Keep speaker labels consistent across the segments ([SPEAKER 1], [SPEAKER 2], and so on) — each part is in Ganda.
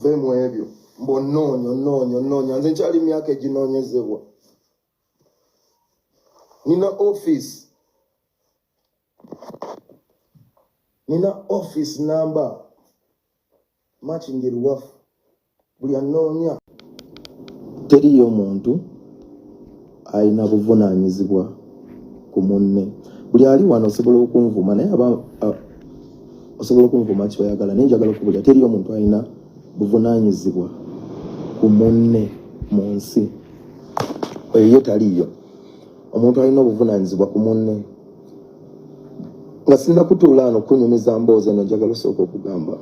[SPEAKER 1] Vemu ebyo mbo nonyo nze nkyali myaka eginonyezebwa nina office number machingiruwafu buli anoonya teriyo muntu alina buvunaanyizibwa ku munne buli ali wano osobola okunvuma naye osobola okunvuma kyoyagala naye njagala okubulya teriyo omuntu alina buvunaanyizibwa ku munne mu nsi eyo taliyo omuntu alina obuvunaanyizibwa ku munne nga sinna kutuula ano kunyumiza mboozi eno njagala osooka okugamba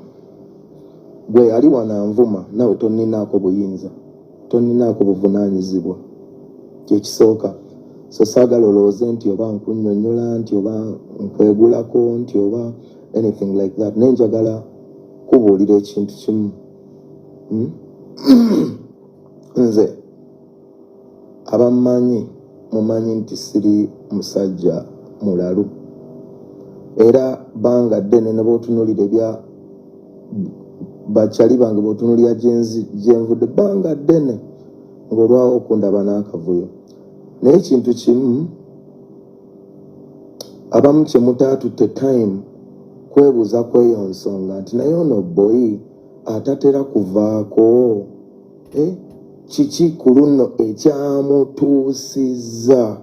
[SPEAKER 1] gwe ali wananvuma nawe toninaako buyinza toninaako buvunaanyizibwa kyekisooka so saagala olowooze nti oba nkunnyonnyola nti oba nkwegulako nti oba anything like that naye njagala kubuulira ekintu kimu nze abammanyi mumanyi nti siri musajja mulalu era banga ddene ne bootunulira bya bakyali bange bootunulira gyenvudde banga ddene ng'olwawo okundaba n'akavuyo naye ekintu kimu abamu kye mutaatutte time kwebuuza kweyo nsonga nti naye ono boyi atatera kuvaako kiki ku luno ekyamutuusizza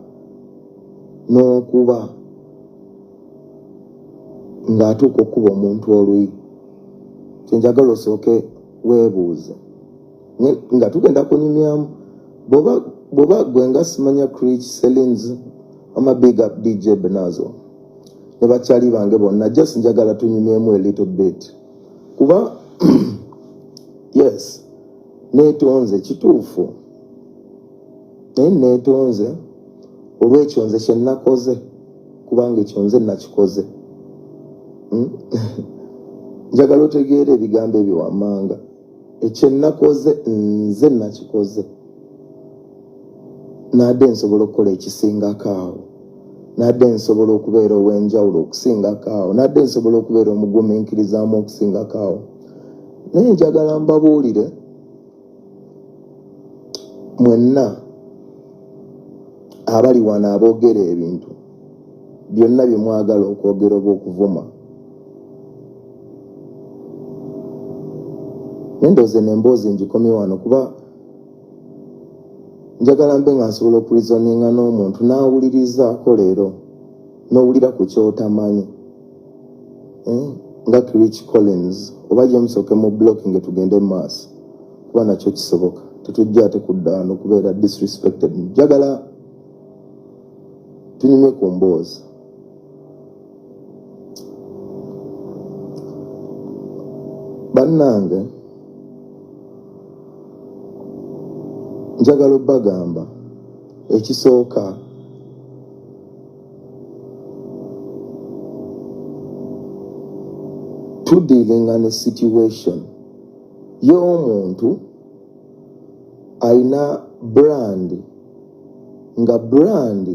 [SPEAKER 1] n'okuba ng'atuuka okuba omuntu oluyi kyenjagala osooke weebuuze nga tugenda kunyumyamu bw'oba gwe nga simanya Rich Selins ama big up DJ Benazo ne bakyali bange bonna just njagala tunyumyemu a little bit kuba yes neetonze kituufu naye neetonze olw'ekyo nze kye nakoze kubanga ekyo nze nakikoze njagala otegeera ebigambo ebyo wammanga ekye nakoze nze nakikoze nadde nsobola okukola ekisingako awo nadde nsobola okubeera ow'enjawulo okusingako awo nadde nsobola okubeera omugumiikirizaamu okusingako awo naye njagala mbabuulire mwenna abali wano aboogera ebintu byonna bye mwagala okwogera oba okuvuma nendooze nemboozi ngikomye wano kuba njagala mbe nga nsobola okulizoninga n'omuntu n'awulirizaako leero n'owulira ku kyotamanyi nga Rich Collins oba gyemusooke mu blocking tugende mu maaso kuba nakyo kisoboka tetujja ate kudda wano okubeera disrespected njagala tunyumye ku mboozi bannange njagala obbagamba ekisooka tudealinga ne situation y'omuntu alina brand nga brand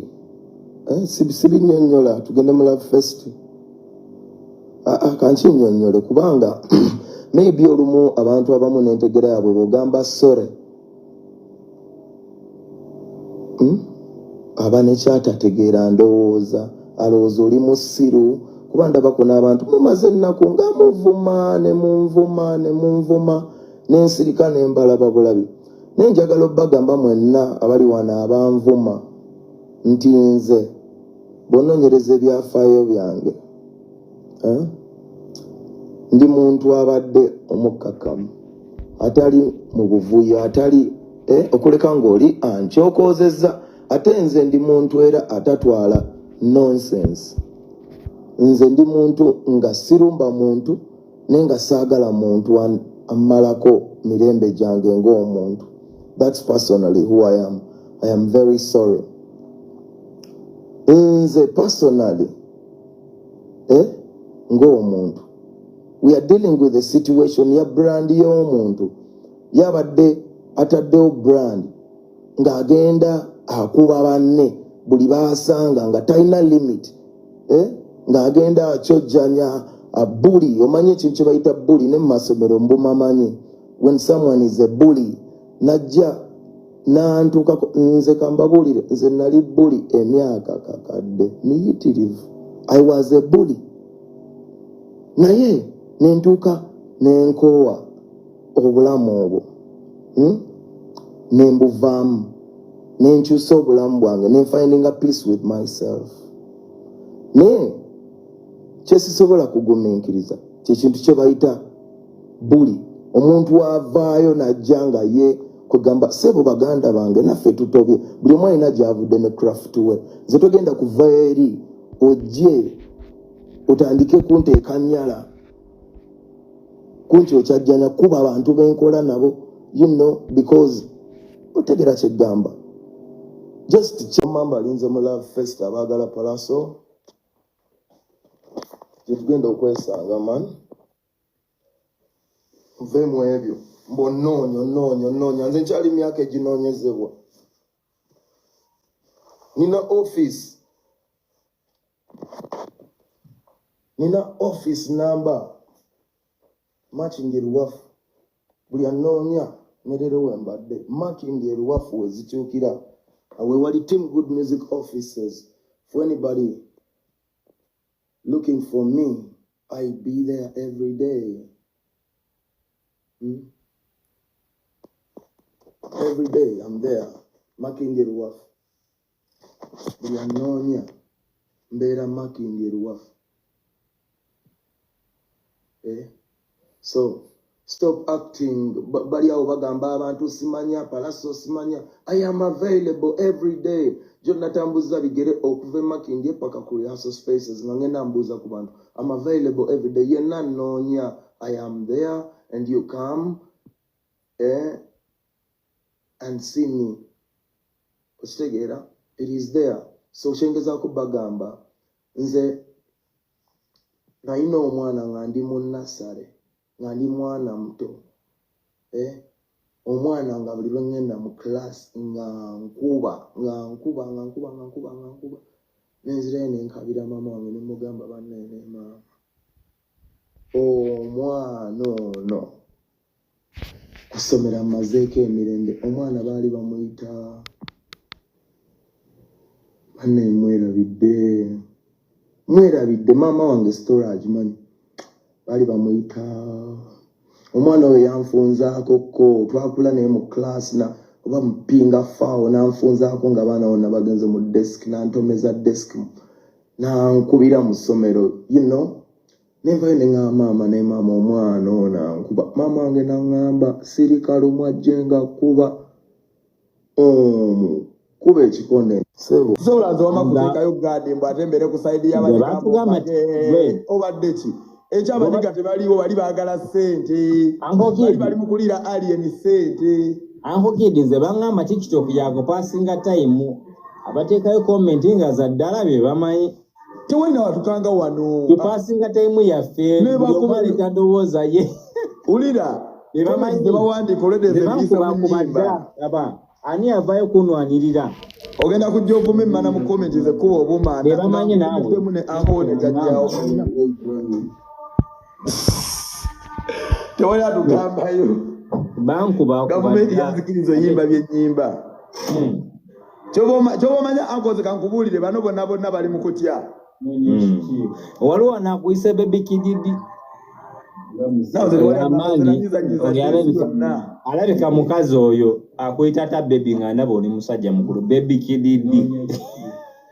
[SPEAKER 1] sibinnyonnyola tugende mu love fest kankinnyonnyole kubanga maybe olumu abantu abamu n'entegera yaabwe bw'ogamba sore aba nekyatategeera ndowooza alowooza oli musiru kuba ndabako n'abantu mumaze ennaku nga munvuma n'ensirika n'embalaba bulabi naye njagala obbagamba mwenna abali wano abanvuma nti nze bw'onoonyereza ebyafaayo byange ndi muntu abadde omukkakkamu atali mu buvuyo atali okuleka ng'oli ankyokoozezza ate nze ndi muntu era atatwala nonsense nze ndi muntu nga sirumba muntu naye nga saagala muntu ammalako mirembe gyange ng'omuntu that's personally who I am. I am very sorry nze personally ng'omuntu we are dealing with a situation ya brand y'omuntu yabadde ataddewo brand ng'agenda akuba banne buli baasanga nga talina limit ng'agenda akyojjanya abuli omanyi ekintu kye bayita buli ne mu masomero mbumamanyi when someone is a bully, najja nantuka nze kambabulire nze nali bully emyaka kakadde miyitirivu. I was a bully. Naye nentuka nenkowa obulamu obwo. Nembuvaamu nenkyusa obulamu bwange nenfinding a peace with myself. Naye kyesisobola kugumiikiriza kyekintu kye bayita bully. Omuntu avaayo najja nga ye kugamba sebo baganda bange naffe tutobye buli omu alina gy'avudde ne craft we. Nze togenda kuva eri ojje otandike kunteeka nnyala kunti okyajjanya kuba abantu benkola nabo, you know, because otegera kyegamba. Just kyamamba alinze mu love fest abaagala Pallaso gyetugenda okwesanga man. Nve mu ebyo mbonoonya nze nkyali myaka eginoonyezebwa. Nina office number matching eruwafu buli anoonya nerero wembadde marking eruwafu wezikyukira awe wali Team Good Music offices. For anybody looking for me, I be there every day. Every day I'm there marking eruwafu buli anoonya mbeera marking eruwafu. So stop acting bali awo bagamba abantu simanya Pallaso simanya. I am available every day. Jonna tambuza bigere okuva making paka ku rehearsal spaces nga ngenda mbuza ku bantu. I'm available every day. Yenna noonya I am there and you come and see me. Okitegera it is there. So shengeza ku bagamba nze nalina omwana nga ndi mu nasale nga ndi mwana muto omwana nga buli lwe ngenda mu class nga nkuba nenzirayo nenkabira mama wange nemugamba banene mama omwana ono kusomera mazeeko emirembe. Omwana baali bamuyita banne mwerabidde mama wange storage manyi bali bamuyita omwana oyo yanfunzaako ko twakula naye mu class na oba mpinga faawo nanfunzaako nga baana bonna bagenze mu desk nantomeza desk nankubira mu ssomero, you know. Nenvayo neŋŋamba maama ne maama omwana ono ankuba. Maama wange naŋŋamba sirika lumwajje nga kuba kuba ekikonde sebo sobola nze wama kuteekayo gadi mbwate mbere ku saidi y'abadde obadde ki ekyabadiga tebaliwo bali baagala ssente bali mukulira alien ssente.
[SPEAKER 2] Anko Kid nze baŋŋamba TikTok yago passinga time abateekayo comment nga za ddala bye bamanyi
[SPEAKER 1] tewalina watukanga wano
[SPEAKER 2] tupassinga time yaffe byomaleta ndowooza ye
[SPEAKER 1] ulira tebawandiika olwedde
[SPEAKER 2] ani avayo kunwanirira
[SPEAKER 1] ogenda kujja ovuma emmana mu komenti zekuba obumaana
[SPEAKER 2] bamanyi naawe
[SPEAKER 1] ne amone gajjawo tewali atugambayo
[SPEAKER 2] bankuba
[SPEAKER 1] gavumenti yanzikiriza oyimba byennyimba kyoba omanya ankoze kankubuulire bano bonna bali mu kutya
[SPEAKER 2] waliwo nakuyise Baby Kididi alabika mukazi oyo akwita ta baby nga ndaba oli musajja mukulu Baby Kididi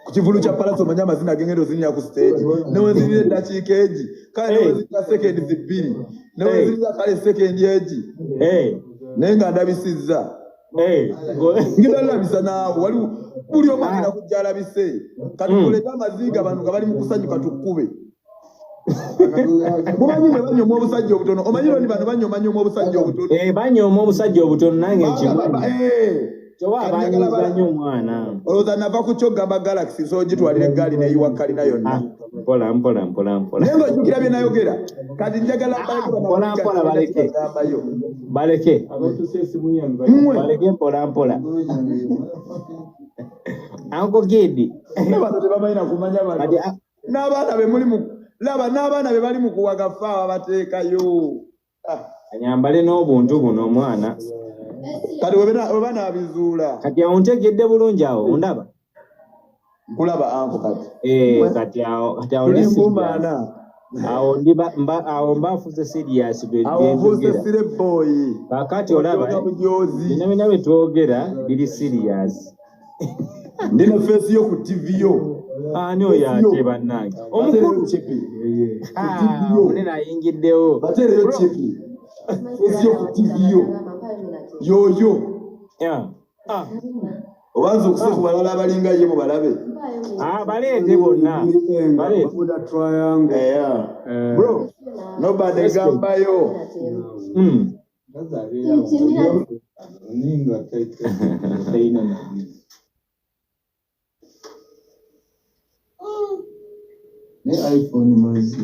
[SPEAKER 1] ku kivulu kya Pallaso omanya amazina g'engendo zinya ku stage newezirira eddakiika egi kale newezirira sekendi zibbiri newezirira kale sekendi egi naye nga ndabisizza ngenda labisa naawe waliwo buli omu agenda kujja alabise katukolete amaziga abantu nga bali mu kusanyuka tukkube. Mumanyi bwe banyooma obusajja obutono omanyi loni bano banyooma obusajja obutono
[SPEAKER 2] banyooma obusajja obutono nange kyowa abanyiza nnyo omwana
[SPEAKER 1] olowooza nava ku kyo gamba Galaxy so gitwalira eggaali neyiwa kalina yonna
[SPEAKER 2] mpola
[SPEAKER 1] naye ng'ojjukira bye nayogera kati njagala
[SPEAKER 2] baleke mpola Anko Kid
[SPEAKER 1] n'abantu tebamanyi na kumanya bano n'abaana be mulimu laba n'abaana be bali mu kuwaga faawa bateekayo
[SPEAKER 2] anyambale n'obuntu buno omwana
[SPEAKER 1] kati weba nabizuula
[SPEAKER 2] kati awo ntegedde bulungi awo ondaba
[SPEAKER 1] nkulaba anko kati
[SPEAKER 2] kati awo
[SPEAKER 1] tulimbumaana
[SPEAKER 2] awo mbafuze serious
[SPEAKER 1] awo nfuuse sire boy
[SPEAKER 2] kakati olaba bina bye twogera biri serious
[SPEAKER 1] ndina feesi yo ku TV yo
[SPEAKER 2] ani oyo ate bannange omukulu munene ayingiddewo
[SPEAKER 1] bateereyo chipi feesi yo ku TV yo yoyo obanza okusa ku balala abalinga ye mu balabe
[SPEAKER 2] baleete bonna
[SPEAKER 1] bro nobody gambayo ne iPhone mazi